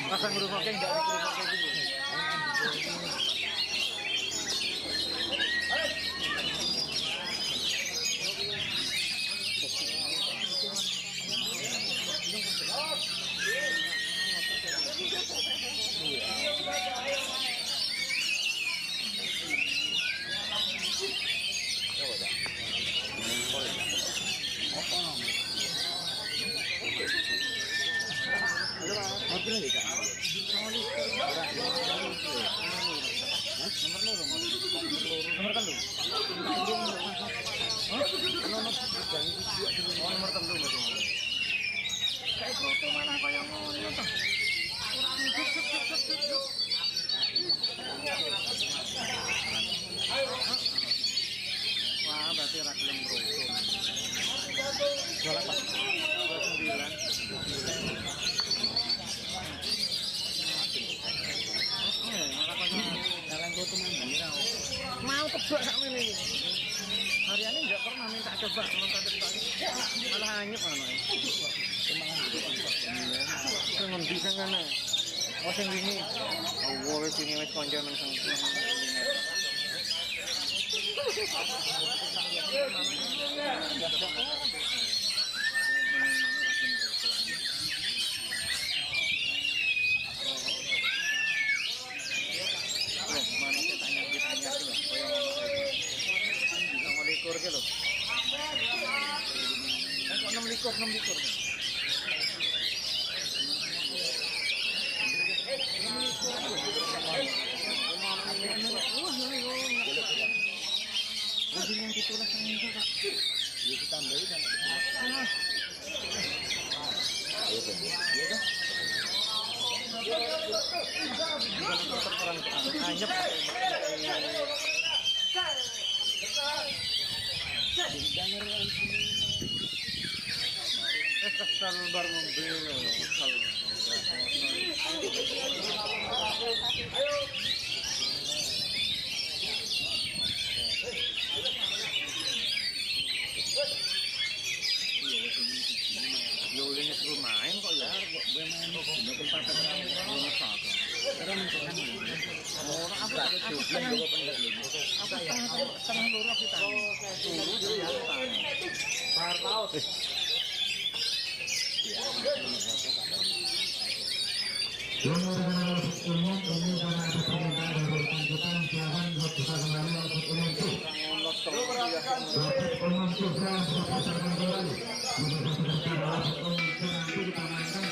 Pasang rumah kayak enggak rumah kayak gitu. Wah, berarti rakyat yang beruntung. Jual apa? 29. Mau tebak sama ini. Hariannya nggak pernah minta coba nonton tebak. Malah anyep mana? Jangan bisa kan? Oh, sing ini. Oh, wes ini wes konco nang sang. Mana saya tanya tuh lah. Koyo 6 ke lho. Kok 6 likur. Yang ditulis itu Kak. Ya ditambahin dan ayo kan. Iya kan? Anyep. Kesal bar mobil. Yo ini suruh main kok ya, kok gue main kok tempat masak. Karena mencekan orang apa setengah loro kita. Loro dia ya. Bar laut. Umum karena ada permintaan dari Tanjukan silakan bisa kembali untuk umum itu. Umum juga bisa kembali. Sudah nanti ditanyakan